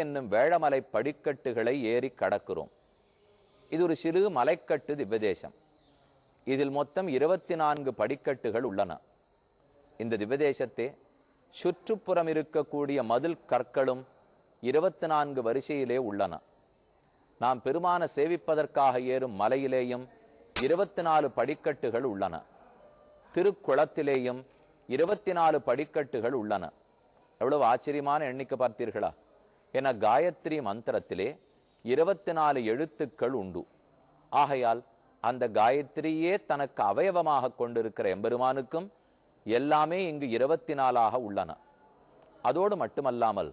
என்னும் வேழமலை படிக்கட்டுகளை ஏறி கடக்கிறோம். இது ஒரு சிறு மலைக்கட்டு திவ்யதேசம். இதில் மொத்தம் 24 படிக்கட்டுகள் உள்ளன. இந்த திவ்யதேசத்தே சுற்றுப்புறம் இருக்கக்கூடிய மதில் கற்களும் 24 வரிசையிலே உள்ளன. நாம் பெருமான சேவிப்பதற்காக ஏறும் மலையிலேயும் 24 படிக்கட்டுகள் உள்ளன. திருக்குளத்திலேயும் 24 படிக்கட்டுகள் உள்ளன. எவ்வளவு ஆச்சரியமான எண்ணிக்கை பார்த்தீர்களா? என காயத்ரி மந்திரத்திலே 24 எழுத்துக்கள் உண்டு. ஆகையால் அந்த காயத்ரியே தனக்கு அவயவமாக கொண்டிருக்கிற எம்பெருமானுக்கும் எல்லாமே இங்கு 24 உள்ளன. அதோடு மட்டுமல்லாமல்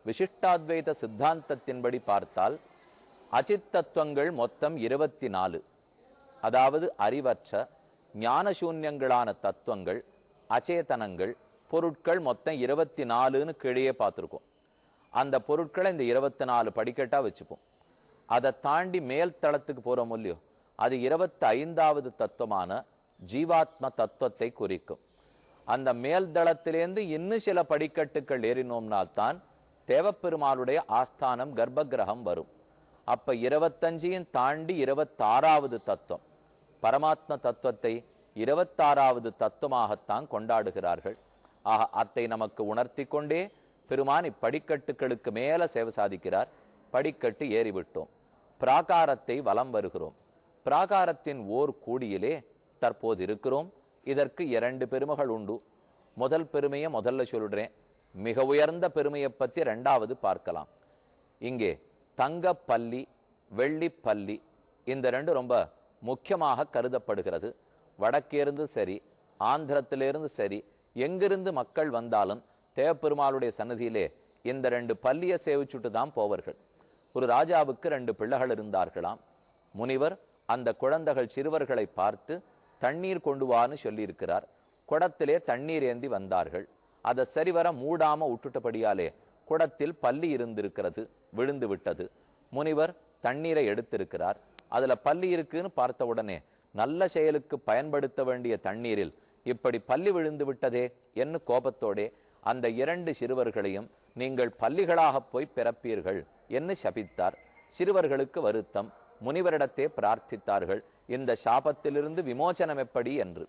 விசிஷ்டாத்வைத சித்தாந்தத்தின்படி பார்த்தால் அச்சித்தத்துவங்கள் மொத்தம் 24. அதாவது அறிவற்ற ஞானசூன்யங்களான தத்துவங்கள், அச்சேதனங்கள், பொருட்கள் மொத்தம் 24ன்னு கீழே பார்த்துருக்கோம். அந்த பொருட்களை இந்த 24 படிக்கட்டா வச்சுப்போம். அதை தாண்டி மேல் தளத்துக்கு போறோம் இல்லையோ, அது 25வது தத்துவமான ஜீவாத்ம தத்துவத்தை குறிக்கும். அந்த மேல் தளத்திலேருந்து இன்னும் சில படிக்கட்டுகள் ஏறினோம்னால்தான் தேவப்பெருமாளுடைய ஆஸ்தானம் கர்ப்பகிரகம் வரும். அப்ப 25 தாண்டி 26வது தத்துவம் பரமாத்ம தத்துவத்தை 26வது தத்துவமாகத்தான் கொண்டாடுகிறார்கள். ஆக அத்தை நமக்கு உணர்த்தி கொண்டே பெருமான் இப்படிக்கட்டுகளுக்கு மேல சேவை சாதிக்கிறார். படிக்கட்டு ஏறிவிட்டோம். பிராகாரத்தை வலம் வருகிறோம். பிராகாரத்தின் ஓர் கூடியிலே தற்போது இருக்கிறோம். இதற்கு 2 பெருமைகள் உண்டு. முதல் பெருமையை முதல்ல சொல்றேன். மிக உயர்ந்த பெருமையை பற்றி 2வது பார்க்கலாம். இங்கே தங்க பல்லி, வெள்ளி பல்லி, இந்த 2 ரொம்ப முக்கியமாக கருதப்படுகிறது. வடக்கேருந்து சரி, ஆந்திரத்திலிருந்து சரி, எங்கிருந்து மக்கள் வந்தாலும் தேவப்பெருமாளுடைய சன்னதியிலே இந்த 2 பல்லியை சேவிச்சுட்டு தான் போவார்கள். ஒரு ராஜாவுக்கு 2 பிள்ளைகள் இருந்தார்களாம். முனிவர் அந்த குழந்தைகள் சிறுவர்களை பார்த்து தண்ணீர் கொண்டு வான்னு சொல்லியிருக்கிறார். குடத்திலே தண்ணீர் ஏந்தி வந்தார்கள். அதை சரிவர மூடாம விட்டுட்டபடியாலே குடத்தில் பல்லி இருந்திருக்கிறது, விழுந்து விட்டது. முனிவர் தண்ணீரை எடுத்திருக்கிறார். அதுல பல்லி இருக்குன்னு பார்த்த உடனே நல்ல செயலுக்கு பயன்படுத்த வேண்டிய தண்ணீரில் இப்படி பல்லி விழுந்து விட்டதே என்று கோபத்தோடே அந்த 2 சிறுவர்களையும் நீங்கள் பல்லிகளாக போய் பிறப்பீர்கள் என்று சபித்தார். சிறுவர்களுக்கு வருத்தம். முனிவரிடத்தே பிரார்த்தித்தார்கள், இந்த சாபத்திலிருந்து விமோசனம் எப்படி என்று.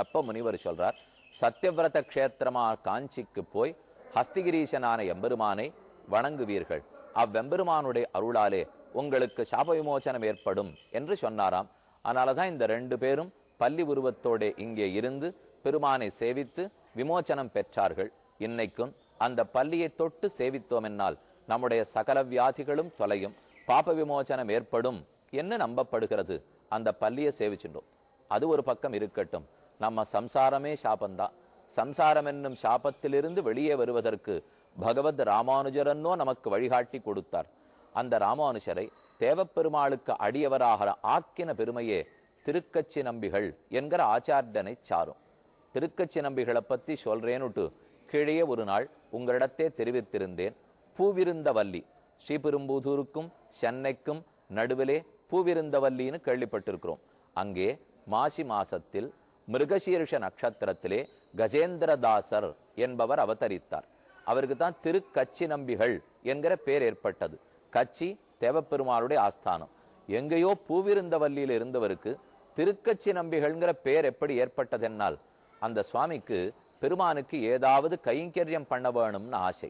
அப்ப முனிவர் சொல்றார், சத்தியவிரத கஷேத்திரமா காஞ்சிக்கு போய் ஹஸ்திகிரீசனான எம்பெருமானை வணங்குவீர்கள். அவ்வெம்பெருமானுடைய அருளாலே உங்களுக்கு சாப விமோசனம் ஏற்படும் என்று சொன்னாராம். அதனாலதான் இந்த 2 பேரும் பல்லி உருவத்தோட இங்கே இருந்து பெருமானை சேவித்து விமோசனம் பெற்றார்கள். இன்னைக்கும் அந்த பல்லியை தொட்டு சேவித்தோம் என்னால் நம்முடைய சகல வியாதிகளும் தொலையும், பாப விமோசனம் ஏற்படும் என்று நம்பப்படுகிறது. அந்த பல்லியை சேவிச்சுட்டோம். அது ஒரு பக்கம் இருக்கட்டும். நம்ம சம்சாரமே சாபந்தான். சம்சாரம் என்னும் சாபத்திலிருந்து வெளியே வருவதற்கு பகவத் ராமானுஜரன்னோ நமக்கு வழிகாட்டி கொடுத்தார். அந்த ராமானுஜரை தேவப்பெருமாளுக்கு அடியவராக ஆக்கின பெருமையே திருக்கச்சி நம்பிகள் என்கிற ஆச்சாரியனை சாரும். திருக்கச்சி நம்பிகளை பத்தி சொல்றேன்னுட்டு கீழே ஒரு நாள் உங்களிடத்தே தெரிவித்திருந்தேன். பூவிருந்தவல்லி, ஸ்ரீபெரும்புதூருக்கும் சென்னைக்கும் நடுவிலே பூவிருந்தவல்லின்னு கேள்விப்பட்டிருக்கிறோம். அங்கே மாசி மாசத்தில் மிருகசீர்ஷ நட்சத்திரத்திலே கஜேந்திரதாசர் என்பவர் அவதரித்தார். அவருக்கு தான் திருக்கச்சி நம்பிகள் என்கிற பேர் ஏற்பட்டது. கச்சி தேவப்பெருமாளுடைய ஆஸ்தானம். எங்கேயோ பூவிருந்தவல்லியில் இருந்தவருக்கு திருக்கச்சி நம்பிகள்ங்கிற பேர் எப்படி ஏற்பட்டதென்னால், அந்த சுவாமிக்கு பெருமானுக்கு ஏதாவது கைங்கரியம் பண்ண வேணும்னு ஆசை.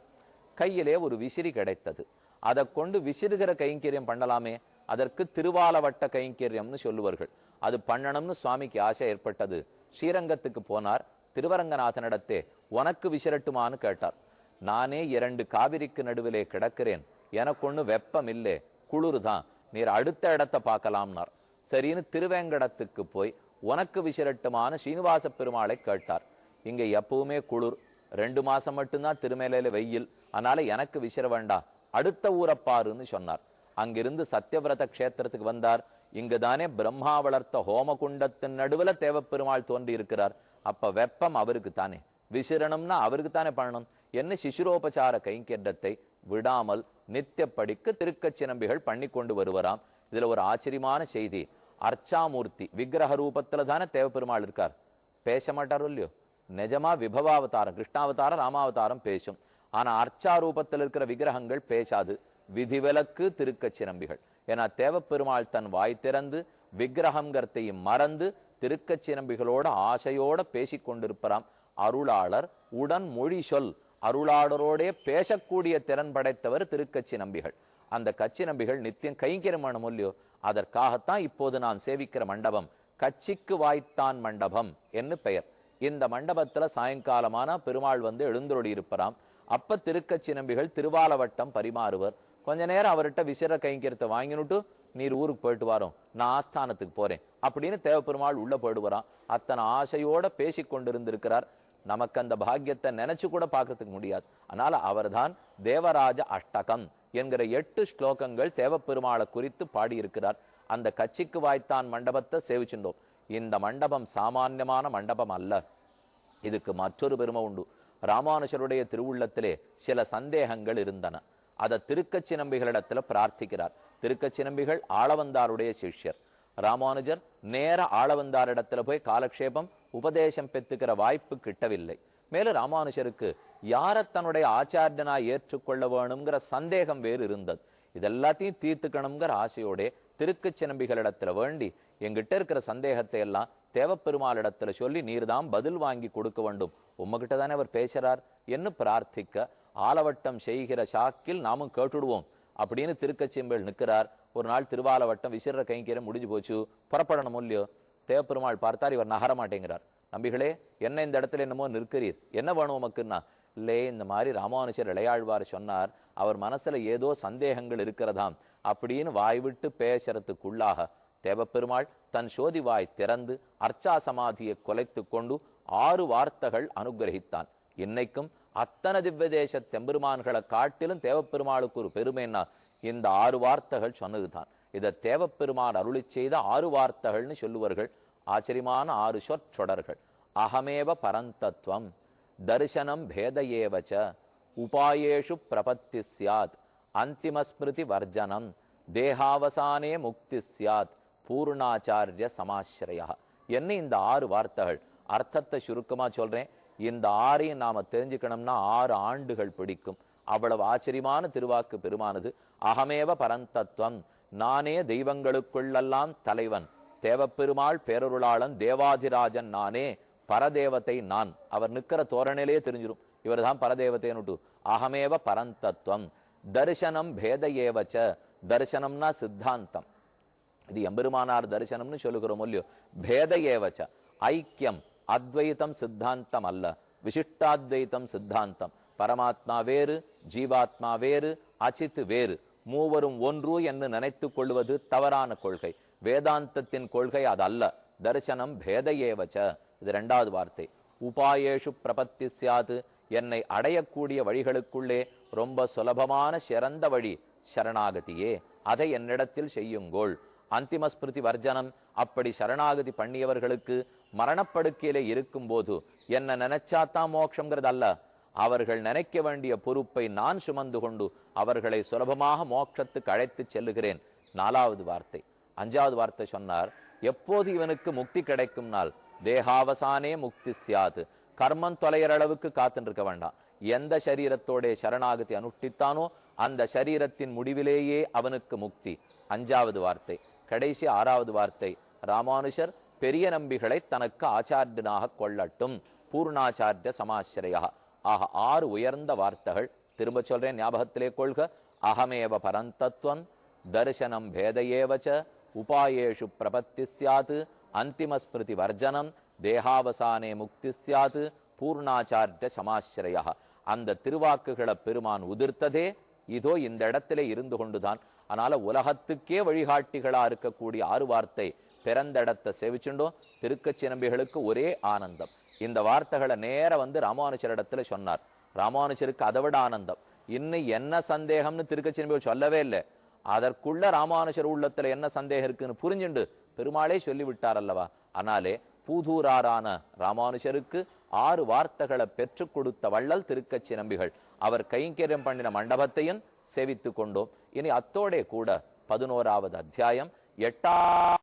கையிலே ஒரு விசிறி கிடைத்தது. அதை கொண்டு விசிறுகிற கைங்கரியம் பண்ணலாமே, அதற்கு திருவாலவட்ட கைங்கரியம்னு சொல்லுவார்கள். அது பண்ணணும்னு சுவாமிக்கு ஆசை ஏற்பட்டது. ஸ்ரீரங்கத்துக்கு போனார். திருவரங்கநாதனிடத்தே உனக்கு விசிறட்டுமான்னு கேட்டார். நானே 2 காவிரிக்கு நடுவிலே கிடக்கிறேன், எனக்கு ஒண்ணு வெப்பம் இல்லை, குளிர்தான், நீர் அடுத்த இடத்தை பார்க்கலாம்னார். சரின்னு திருவேங்கடத்துக்கு போய் உனக்கு விசிறட்டுமான ஸ்ரீனிவாச பெருமாளை கேட்டார். இங்க எப்பவுமே குளிர், 2 மாசம் மட்டும்தான் திருமேலையில வெயில், அதனால எனக்கு விசிற வேண்டாம், அடுத்த ஊரப்பாருன்னு சொன்னார். அங்கிருந்து சத்தியவிரத கஷேத்திரத்துக்கு வந்தார். இங்குதானே பிரம்மா வளர்த்த ஹோமகுண்டத்தின் நடுவுல தேவப்பெருமாள் தோன்றி இருக்கிறார். அப்ப வெப்பம் அவருக்கு தானே, விசிறணும்னா அவருக்கு தானே பண்ணணும் என்ன சிசுரோபசார கைங்கரியத்தை விடாமல் நித்தியப்படிக்கு திருக்கச்சி நம்பிகள் பண்ணி கொண்டு வருவராம். இதுல ஒரு ஆச்சரியமான செய்தி. அர்ச்சாமூர்த்தி விக்கிரக ரூபத்துல தானே தேவப்பெருமாள் இருக்கார். பேச மாட்டாரோ இல்லையோ, நிஜமா விபவாவதாரம், கிருஷ்ணாவதாரம், ராமாவதாரம் பேசும். ஆனா அர்ச்சாரூபத்தில் இருக்கிற விக்கிரகங்கள் பேசாது. விதிவிலக்கு திருக்கச்சி நம்பிகள். ஏன்னா தேவப்பெருமாள் தன் வாய் திறந்து விக்கிரகங்கிறதையும் மறந்து திருக்கச்சி நம்பிகளோட ஆசையோட பேசிக் கொண்டிருப்பாராம். அருளாளர் உடன் மொழி சொல், அருளாளரோடே பேசக்கூடிய திறன் படைத்தவர் திருக்கச்சி நம்பிகள். அந்த கச்சி நம்பிகள் நித்தியம் கைங்கரமான இல்லையோ, அதற்காகத்தான் இப்போது நாம் சேவிக்கிற மண்டபம் கச்சிக்கு வாய்த்தான் மண்டபம் என்று பெயர். இந்த மண்டபத்துல சாயங்காலமான பெருமாள் வந்து எழுந்தருளி இருப்பாராம். அப்ப திருக்கச்சி நம்பிகள் திருவாலவட்டம் பரிமாறுவர். கொஞ்ச நேரம் அவர்கிட்ட விசிற கைங்கரத்தை வாங்கினுட்டு, நீர் ஊருக்கு போயிட்டு வரோம், நான் ஆஸ்தானத்துக்கு போறேன் அப்படின்னு தேவப்பெருமாள் உள்ள போயிடுவாராம். அத்தனை ஆசையோட பேசி கொண்டிருந்திருக்கிறார். நமக்கு அந்த பாக்கியத்தை நினைச்சு கூட பார்க்கறதுக்கு முடியாது. அதனால அவர்தான் தேவராஜ அஷ்டகம் என்கிற 8 ஸ்லோகங்கள் தேவப்பெருமாளை குறித்து பாடியிருக்கிறார். அந்த கச்சிக்கு வாய்த்தான் மண்டபத்தை சேவிச்சுட்டோம். இந்த மண்டபம் சாமான்யமான மண்டபம் அல்ல. இதுக்கு மற்றொரு பெருமை உண்டு. ராமானுஜருடைய திருவுள்ளத்திலே சில சந்தேகங்கள் இருந்தன. அதை திருக்கச்சி நம்பிகளிடத்துல பிரார்த்திக்கிறார். திருக்கச்சி நம்பிகள் ஆளவந்தாருடைய சிஷ்யர். ராமானுஜர் நேர ஆளவந்தாரிடத்துல போய் காலக்ஷேபம் உபதேசம் பெற்றுக்கிற வாய்ப்பு கிட்டவில்லை. மேலும் ராமானுஜருக்கு யார தன்னுடைய ஆச்சாரியனா ஏற்றுக்கொள்ள வேணுங்கிற சந்தேகம் வேறு இருந்தது. இதெல்லாத்தையும் தீர்த்துக்கணுங்கிற ஆசையோட திருக்கச்சி நம்பிகளிடத்துல வேண்டி, எங்கிட்ட இருக்கிற சந்தேகத்தை எல்லாம் தேவப்பெருமாளிடத்துல சொல்லி நீர்தான் பதில் வாங்கி கொடுக்க வேண்டும், உம்மகிட்ட தானே அவர் பேசுறார் என்று பிரார்த்திக்க, ஆலவட்டம் செய்கிற சாக்கில் நாமும் கேட்டுடுவோம் அப்படின்னு திருக்கச்சியம்பேள் நிற்கிறார். ஒரு நாள் திருவாலவட்டம் விசிற கைங்கரம் முடிஞ்சு போச்சு, புறப்படணும் இல்லையோ. தேவப்பெருமாள் பார்த்தார், இவர் நகர மாட்டேங்கிறார். நம்பிகளே, என்ன இந்த இடத்துல என்னமோ நிற்கிறீர், என்ன வேணும் உமக்குன்னா? இல்லே, இந்த மாதிரி ராமானுஜர் இளையாழ்வார் சொன்னார், அவர் மனசுல ஏதோ சந்தேகங்கள் இருக்கிறதாம் அப்படின்னு வாய்விட்டு பேசுறதுக்குள்ளாக தேவப்பெருமாள் தன் சோதி வாய் திறந்து அர்ச்சா சமாதியை கொலைத்து கொண்டு 6 வார்த்தைகள் அனுகிரகித்தான். இன்னைக்கும் அத்தனை திவ்யதேச தெம்பெருமான்களை காட்டிலும் தேவப்பெருமாளுக்கு ஒரு பெருமைன்னா இந்த 6 வார்த்தைகள் சொன்னதுதான். இதை தேவப்பெருமான் அருளி செய்த 6 வார்த்தைகள்னு சொல்லுவார்கள். ஆச்சரியமான 6 சொற்றொடர்கள். அகமேவ பரந்தத்வம், தரிசனம் பேதயேவச்ச, உபாயேஷு பிரபத்தி சியாத், அந்திமஸ்மிருதி வர்ஜனம், தேகாவசானே முக்தி சியாத், பூர்ணாச்சாரிய சமாஸ்ரயா என்ன இந்த 6 வார்த்தைகள். அர்த்தத்தை சுருக்கமா சொல்றேன். இந்த 6ஐயும் நாம தெரிஞ்சுக்கணும்னா 6 ஆண்டுகள் பிடிக்கும். அவ்வளவு ஆச்சரியமான திருவாக்கு பெருமானது. அகமேவ பரந்தத்வம், நானே தெய்வங்களுக்குள்ளெல்லாம் தலைவன். தேவப்பெருமாள் பேரருளாளன் தேவாதிராஜன் நானே, பரதேவத்தை நான். அவர் நிற்கிற தோரணையிலேயே தெரிஞ்சிடும் இவர் தான் பரதேவத்தைன்னு. அகமேவ பரந்தத்வம், தரிசனம் பேதயேவச்ச, தரிசனம்னா சித்தாந்தம், இது எம்பெருமானார் தரிசனம்னு சொல்லுகிறோம் இல்லையோ. பேதயேவச்ச, ஐக்கியம், அத்வைத்தம் சித்தாந்தம் அல்ல, விசிஷ்டாத்வைத்தம் சித்தாந்தம். பரமாத்மா வேறு, ஜீவாத்மா வேறு, அச்சித் வேறு, மூவரும் ஒன்று என்று நினைத்து கொள்வது தவறான கொள்கை. வேதாந்தத்தின் கொள்கை அது அல்ல. தரிசனம் பேதயேவச்ச, இது 2வது வார்த்தை. உபாயேஷு பிரபத்தி சியாது, என்னை அடையக்கூடிய வழிகளுக்குள்ளே ரொம்ப சுலபமான சிறந்த வழி சரணாகதியே, அதை என்னிடத்தில் செய்யுங்கோள். அந்திமஸ்மிருதி வர்ஜனம், அப்படி சரணாகதி பண்ணியவர்களுக்கு மரணப்படுக்கையில இருக்கும் போது என்ன நினைச்சாத்தான் மோட்சம்ங்கிறது அல்ல, அவர்கள் நினைக்க வேண்டிய பொறுப்பை நான் சுமந்து கொண்டு அவர்களை சுலபமாக மோட்சத்துக்கு அழைத்து செல்லுகிறேன். 4வது வார்த்தை. 5வது வார்த்தை சொன்னார், எப்போது இவனுக்கு முக்தி கிடைக்கும் நாள், தேகாவசானே முக்தி சியாது, கர்மம் தொலைகிற அளவுக்கு காத்துட்டு இருக்க வேண்டாம். எந்த சரீரத்தோட சரணாகதி அனுஷ்டித்தானோ அந்த சரீரத்தின் முடிவிலேயே அவனுக்கு முக்தி. 5வது வார்த்தை. கடைசி 6வது வார்த்தை, ராமானுஜர் பெரிய நம்பிகளை தனக்கு ஆச்சாரியனாக கொள்ளட்டும், பூர்ணாச்சாரிய சமாஸ்ரயா. ஆக 6 உயர்ந்த வார்த்தைகள். திரும்ப சொல்றேன், ஞாபகத்திலே கொள்க. அகமேவ பரந்தத்வம், தரிசனம் பேதயேவச்ச, உபாயேஷு பிரபத்தி சியாத், அந்திமஸ்மிருதி வர்ஜனம், தேகாவசானே முக்தி சியாத், பூர்ணாச்சாரிய சமாஸ்ரயா. அந்த திருவாக்குகளை பெருமான் உதிர்த்ததே இதோ இந்த இடத்திலே இருந்து கொண்டுதான். அதனால உலகத்துக்கே வழிகாட்டிகளா இருக்கக்கூடிய 6 வார்த்தை பிறந்த இடத்தை சேவிச்சுண்டோம். திருக்கச்சி நம்பிகளுக்கு ஒரே ஆனந்தம். இந்த வார்த்தைகளை நேர வந்து ராமானுஜர் இடத்துல சொன்னார். ராமானுஜருக்கு அதை விட ஆனந்தம். இன்னும் என்ன சந்தேகம்னு திருக்கச்சி நம்பிகள் சொல்லவே இல்லை. அதற்குள்ள ராமானுஜர் உள்ளத்துல என்ன சந்தேகம் இருக்குன்னு புரிஞ்சுண்டு பெருமாளே சொல்லிவிட்டார் அல்லவா. ஆனாலே பூதூராரான ராமானுஜருக்கு 6 வார்த்தைகளை பெற்றுக் கொடுத்த வள்ளல் திருக்கச்சி நம்பிகள். அவர் கைங்கரியம் பண்ணின மண்டபத்தையும் சேவித்து கொண்டோம். இனி அத்தோடே கூட 11வது அத்தியாயம் 8